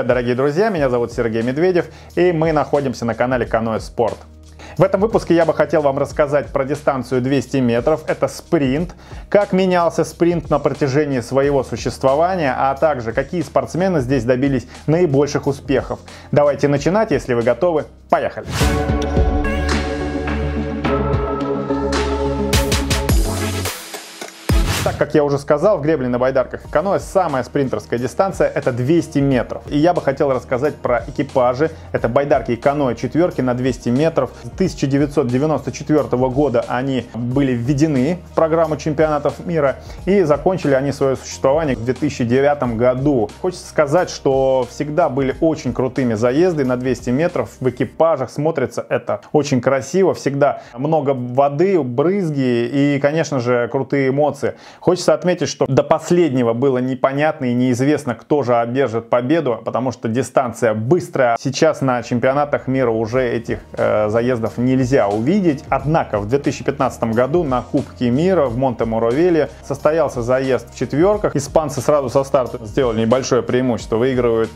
Привет, дорогие друзья, меня зовут Сергей Медведев, и мы находимся на канале Каноэ Спорт. В этом выпуске я бы хотел вам рассказать про дистанцию 200 метров, это спринт, как менялся спринт на протяжении своего существования, а также какие спортсмены здесь добились наибольших успехов. Давайте начинать, если вы готовы, поехали! Так как я уже сказал, в гребле на байдарках и каноэ самая спринтерская дистанция это 200 метров. И я бы хотел рассказать про экипажи. Это байдарки и каноэ четверки на 200 метров. С 1994 года они были введены в программу чемпионатов мира и закончили они свое существование в 2009 году. Хочется сказать, что всегда были очень крутыми заезды на 200 метров в экипажах. Смотрится это очень красиво. Всегда много воды, брызги и, конечно же, крутые эмоции. Хочется отметить, что до последнего было непонятно и неизвестно, кто же одержит победу, потому что дистанция быстрая. Сейчас на чемпионатах мира уже этих заездов нельзя увидеть. Однако в 2015 году на Кубке мира в Монте-Моровилле состоялся заезд в четверках. Испанцы сразу со старта сделали небольшое преимущество, выигрывают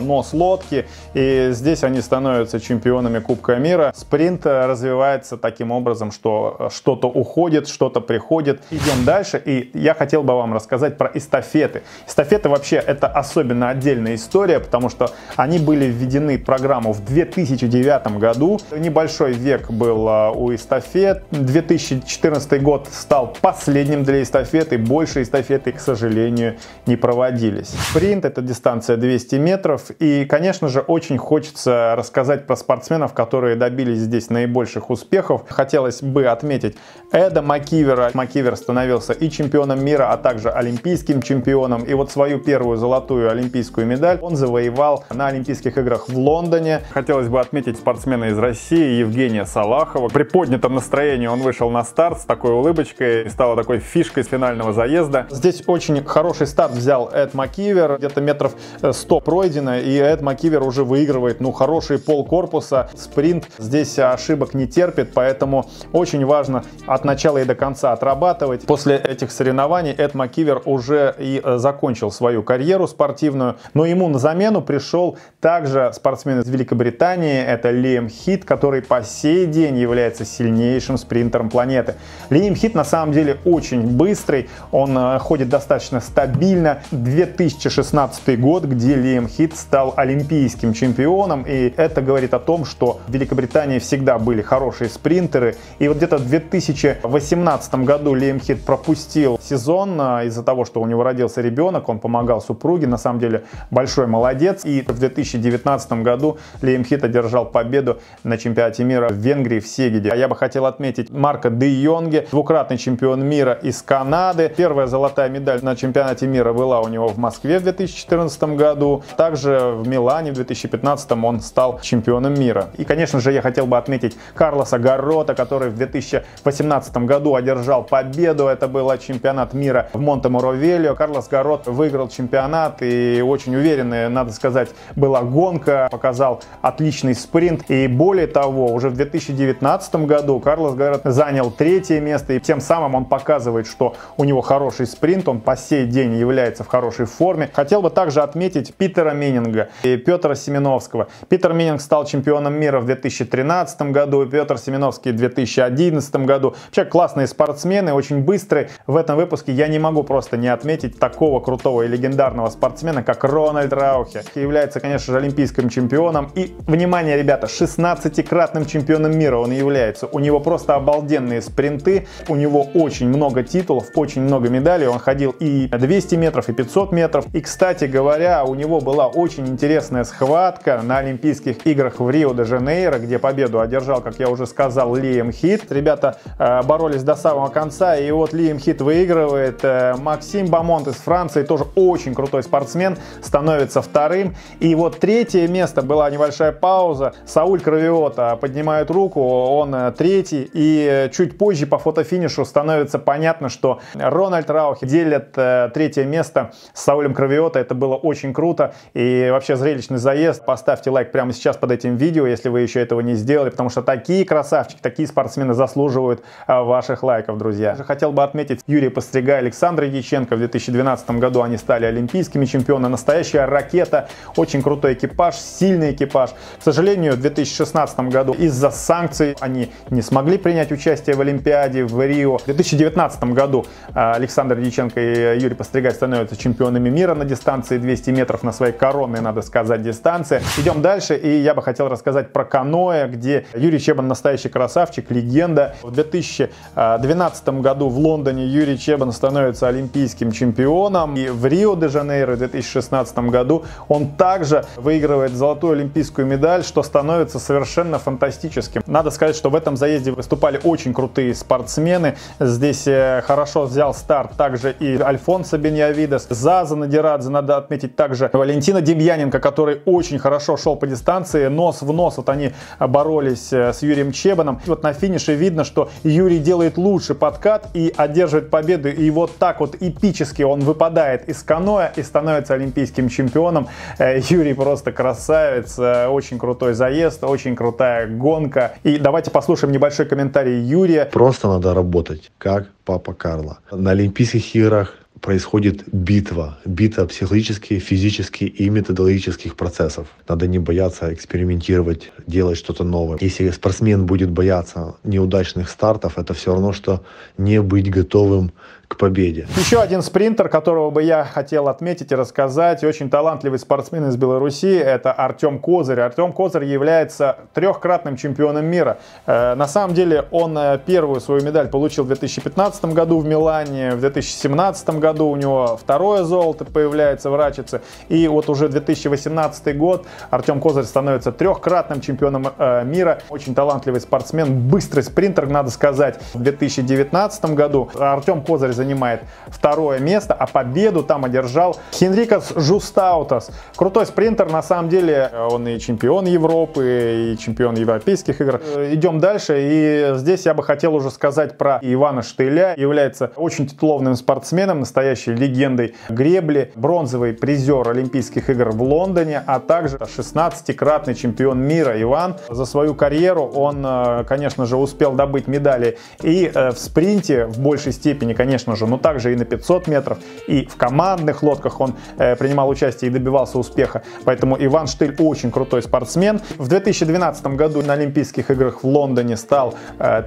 нос лодки, и здесь они становятся чемпионами Кубка мира. Спринт развивается таким образом, что что-то уходит, что-то приходит. Идем дальше. И я хотел бы вам рассказать про эстафеты. Эстафеты вообще это особенно отдельная история, потому что они были введены в программу в 2009 году. Небольшой век был у эстафет. 2014 год стал последним для эстафеты. Больше эстафеты, к сожалению, не проводились. Спринт это дистанция 200 метров. И, конечно же, очень хочется рассказать про спортсменов, которые добились здесь наибольших успехов. Хотелось бы отметить Эда Маккивера. Маккивер становился и чемпионом мира, а также олимпийским чемпионом. И вот свою первую золотую олимпийскую медаль он завоевал на Олимпийских играх в Лондоне. Хотелось бы отметить спортсмена из России Евгения Салахова. При поднятом настроении он вышел на старт с такой улыбочкой и стала такой фишкой с финального заезда. Здесь очень хороший старт взял Эд Маккивер. Где-то метров 100 пройдено, и Эд Маккивер уже выигрывает хороший полкорпуса. Спринт здесь ошибок не терпит, поэтому очень важно от начала и до конца отрабатывать. После этих соревнований Эд Маккивер уже и закончил свою карьеру спортивную, но ему на замену пришел также спортсмен из Великобритании, это Лиам Хит, который по сей день является сильнейшим спринтером планеты. Лиам Хит на самом деле очень быстрый, он ходит достаточно стабильно. 2016 год, где Лиам Хит стал олимпийским чемпионом, и это говорит о том, что в Великобритании всегда были хорошие спринтеры, и вот где-то в 2018 году Лиам Хит пропустил сезон из-за того, что у него родился ребенок, он помогал супруге, на самом деле большой молодец. И в 2019 году Лиам Хит одержал победу на чемпионате мира в Венгрии, в Сегеде. Я бы хотел отметить Марка Де Йонге, двукратный чемпион мира из Канады. Первая золотая медаль на чемпионате мира была у него в Москве в 2014 году. Также в Милане в 2015 он стал чемпионом мира. И, конечно же, я хотел бы отметить Карлоса Гаррота, который в 2018 году одержал победу. Это было чемпионат мира в Монте-Моровилле. Карлос Гаррот выиграл чемпионат, и очень уверенная, надо сказать, была гонка, показал отличный спринт. И более того, уже в 2019 году Карлос Гаррот занял третье место, и тем самым он показывает, что у него хороший спринт, он по сей день является в хорошей форме. Хотел бы также отметить Питера Меннинга и Петра Семеновского. Питер Меннинг стал чемпионом мира в 2013 году, Петр Семеновский в 2011 году. Вообще классные спортсмены, очень быстрые. В этом выпуске я не могу просто не отметить такого крутого и легендарного спортсмена, как Рональд Раухе. Является, конечно же, олимпийским чемпионом. И, внимание, ребята, 16-кратным чемпионом мира он является. У него просто обалденные спринты. У него очень много титулов, очень много медалей. Он ходил и 200 метров, и 500 метров. И, кстати говоря, у него была очень интересная схватка на Олимпийских играх в Рио-де-Жанейро, где победу одержал, как я уже сказал, Лиам Хит. Ребята боролись до самого конца, и вот Лиам Хит выигрывает. Максим Бамонт из Франции, тоже очень крутой спортсмен, становится вторым. И вот третье место, была небольшая пауза. Сауль Кравиота поднимает руку, он третий. И чуть позже по фотофинишу становится понятно, что Рональд Раухе делит третье место с Саулем Кравиота. Это было очень круто. И вообще зрелищный заезд. Поставьте лайк прямо сейчас под этим видео, если вы еще этого не сделали, потому что такие красавчики, такие спортсмены заслуживают ваших лайков, друзья. Хотел бы отметить Юрия Постригая, Александра Дьяченко. В 2012 году они стали олимпийскими чемпионами. Настоящая ракета, очень крутой экипаж, сильный экипаж. К сожалению, в 2016 году из-за санкций они не смогли принять участие в Олимпиаде в Рио. В 2019 году Александр Дьяченко и Юрий Постригай становятся чемпионами мира на дистанции 200 метров, на своей коронной, надо сказать, дистанции. Идем дальше, и я бы хотел рассказать про каноэ, где Юрий Чебан настоящий красавчик, легенда. В 2012 году в Лондоне Юрий Чебан становится олимпийским чемпионом, и в Рио-де-Жанейро в 2016 году он также выигрывает золотую олимпийскую медаль, что становится совершенно фантастическим. Надо сказать, что в этом заезде выступали очень крутые спортсмены. Здесь хорошо взял старт также и Альфонсо Беньявидес, Заза Надирадзе, надо отметить также Валентина Демьяненко, который очень хорошо шел по дистанции, нос в нос, вот они боролись с Юрием Чебаном. Вот на финише видно, что Юрий делает лучший подкат и одерживает победу, и вот так вот эпически он выпадает из каноэ и становится олимпийским чемпионом. Юрий просто красавец, очень крутой заезд, очень крутая гонка. И давайте послушаем небольшой комментарий Юрия. Просто надо работать, как папа Карло. На Олимпийских играх происходит битва психологических, физических и методологических процессов. Надо не бояться экспериментировать, делать что-то новое. Если спортсмен будет бояться неудачных стартов, это все равно, что не быть готовым к победе. Еще один спринтер, которого бы я хотел отметить и рассказать, очень талантливый спортсмен из Беларуси, это Артем Козырь. Артем Козырь является трехкратным чемпионом мира. На самом деле он первую свою медаль получил в 2015 году в Милане, в 2017 году у него второе золото появляется в Рачице, и вот уже 2018 год Артем Козырь становится трехкратным чемпионом мира. Очень талантливый спортсмен, быстрый спринтер, надо сказать. В 2019 году Артем Козырь занимает второе место, а победу там одержал Хенрикас Жустаутас. Крутой спринтер, на самом деле, он и чемпион Европы, и чемпион европейских игр. Идем дальше, и здесь я бы хотел уже сказать про Ивана Штыля. Является очень титулованным спортсменом, настоящей легендой гребли, бронзовый призер Олимпийских игр в Лондоне, а также 16-кратный чемпион мира. Иван за свою карьеру, он, конечно же, успел добыть медали и в спринте в большей степени, конечно же, но также и на 500 метров, и в командных лодках он принимал участие и добивался успеха. Поэтому Иван Штыль очень крутой спортсмен. В 2012 году на Олимпийских играх в Лондоне стал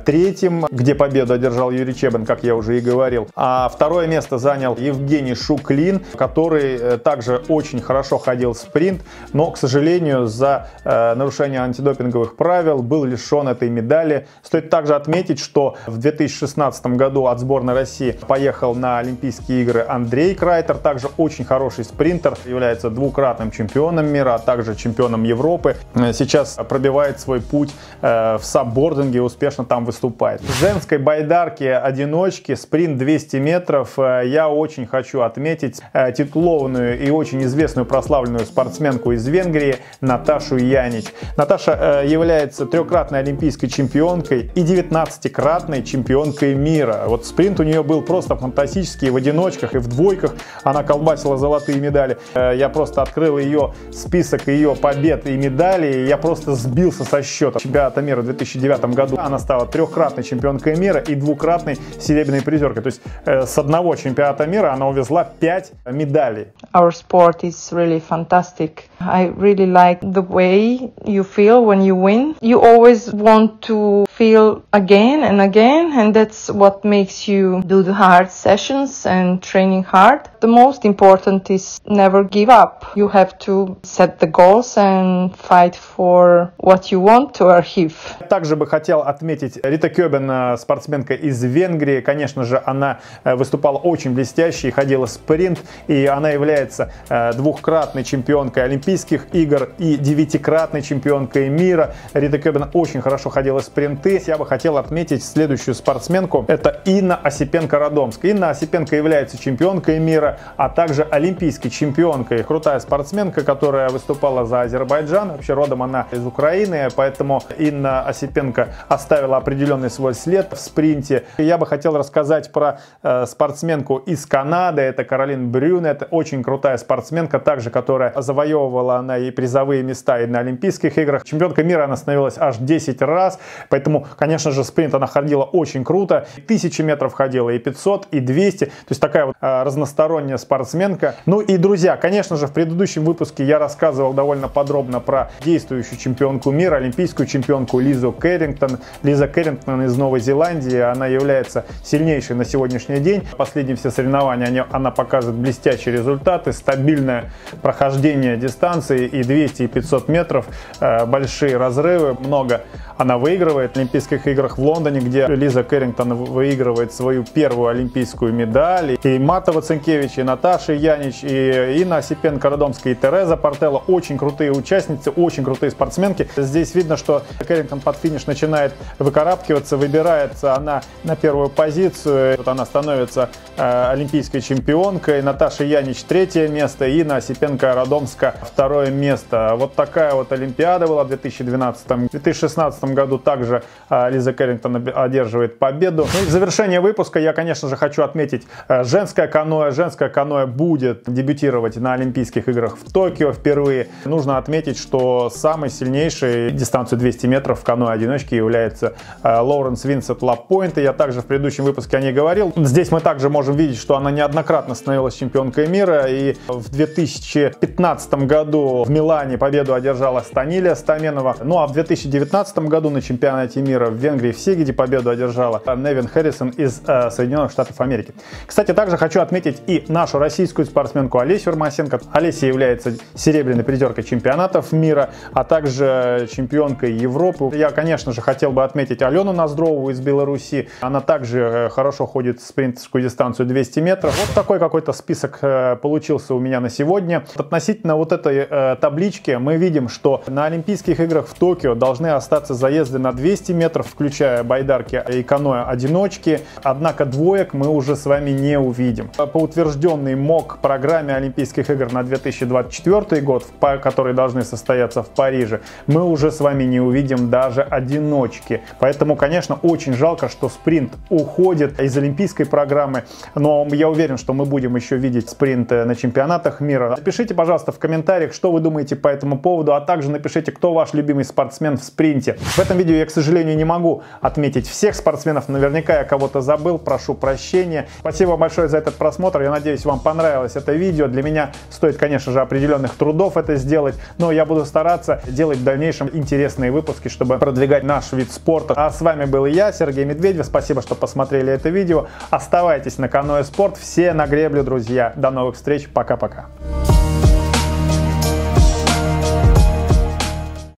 третьим, где победу одержал Юрий Чебан, как я уже и говорил. А второе место занял Евгений Шуклин, который также очень хорошо ходил в спринт, но, к сожалению, за нарушение антидопинговых правил был лишен этой медали. Стоит также отметить, что в 2016 году от сборной России поехал на Олимпийские игры Андрей Крайтер, также очень хороший спринтер, является двукратным чемпионом мира, а также чемпионом Европы. Сейчас пробивает свой путь в саббординге и успешно там выступает. В женской байдарке одиночки спринт 200 метров я очень хочу отметить титулованную и очень известную прославленную спортсменку из Венгрии Наташу Янич. Наташа является трехкратной олимпийской чемпионкой и 19-кратной чемпионкой мира. Вот спринт у нее был просто фантастический, в одиночках и в двойках она колбасила золотые медали. Я просто открыл ее список ее побед и медалей, и я просто сбился со счета. Чемпионата мира в 2009 году она стала трехкратной чемпионкой мира и двукратной серебряной призеркой. То есть с одного чемпионата мира она увезла 5 медалей. Our sport is really fantastic. I really like the way you feel when you win. You always want to feel again, and that's what makes you do the hard sessions and training hard. The most important is never give up. You have to set the goals and fight for what you want to achieve. Также бы хотел отметить Рита Кёбен, спортсменка из Венгрии. Конечно же, она выступала очень блестяще и ходила спринт, и она является двухкратной чемпионкой Олимпийских игр и 9-кратной чемпионкой мира. Рита Кёбен очень хорошо ходила спринты. Я бы хотел отметить следующую спортсменку. Это Инна Осипенко-Радомская. Инна Осипенко является чемпионкой мира, а также олимпийской чемпионкой. Крутая спортсменка, которая выступала за Азербайджан. Вообще родом она из Украины, поэтому Инна Осипенко оставила определенный свой след в спринте. Я бы хотел рассказать про спортсменку из Канады. Это Каролин Брюн. Это очень крутая спортсменка, также которая завоевывала она и призовые места и на Олимпийских играх. Чемпионкой мира она становилась аж 10 раз. Поэтому Поэтому, конечно же, спринт она ходила очень круто. 1000 метров ходила, и 500, и 200. То есть такая вот разносторонняя спортсменка. Ну и, друзья, конечно же, в предыдущем выпуске я рассказывал довольно подробно про действующую чемпионку мира, олимпийскую чемпионку Лизу Кэррингтон. Лиза Кэррингтон из Новой Зеландии. Она является сильнейшей на сегодняшний день. Последние все соревнования она показывает блестящие результаты, стабильное прохождение дистанции, и 200, и 500 метров, большие разрывы, много она выигрывает. В Олимпийских играх в Лондоне, где Лиза Кэррингтон выигрывает свою первую олимпийскую медаль. И Марта Вацинкевич, и Наташа Янич, и Инна Осипенко-Радомская, и Тереза Портелло. Очень крутые участницы, очень крутые спортсменки. Здесь видно, что Кэррингтон под финиш начинает выкарабкиваться, выбирается она на первую позицию. Вот она становится олимпийской чемпионкой. Наташа Янич третье место, Инна Осипенко-Радомская второе место. Вот такая вот Олимпиада была в 2012. В 2016 году также Лиза Кэррингтон одерживает победу. Ну и в завершение выпуска я, конечно же, хочу отметить женское каноэ. Женское каноэ будет дебютировать на Олимпийских играх в Токио впервые. Нужно отметить, что самой сильнейшей дистанцию 200 метров в каноэ-одиночке является Лоуренс Винсент Лапойнт. Я также в предыдущем выпуске о ней говорил. Здесь мы также можем видеть, что она неоднократно становилась чемпионкой мира. И в 2015 году в Милане победу одержала Станилия Стаменова. Ну а в 2019 году на чемпионате мира в Венгрии в Сегеде победу одержала Невин Хэррисон из Соединенных Штатов Америки. Кстати, также хочу отметить и нашу российскую спортсменку Олесю Ромасенко. Олеся является серебряной призеркой чемпионатов мира, а также чемпионкой Европы. Я, конечно же, хотел бы отметить Алену Ноздрову из Беларуси. Она также хорошо ходит в спринтерскую дистанцию 200 метров. Вот такой какой-то список получился у меня на сегодня. Относительно вот этой таблички мы видим, что на Олимпийских играх в Токио должны остаться заезды на 200 метров, включая байдарки и каноэ-одиночки. Однако двоек мы уже с вами не увидим. По утвержденной МОК программе Олимпийских игр на 2024 год, которые должны состояться в Париже, мы уже с вами не увидим даже одиночки. Поэтому, конечно, очень жалко, что спринт уходит из олимпийской программы. Но я уверен, что мы будем еще видеть спринт на чемпионатах мира. Напишите, пожалуйста, в комментариях, что вы думаете по этому поводу, а также напишите, кто ваш любимый спортсмен в спринте. В этом видео я, к сожалению, не могу отметить всех спортсменов. Наверняка я кого-то забыл, прошу прощения. Спасибо большое за этот просмотр. Я надеюсь, вам понравилось это видео. Для меня стоит, конечно же, определенных трудов это сделать, но я буду стараться делать в дальнейшем интересные выпуски, чтобы продвигать наш вид спорта. А с вами был я, Сергей Медведев. Спасибо, что посмотрели это видео. Оставайтесь на Каноэ Спорт. Все на греблю, друзья. До новых встреч. Пока-пока.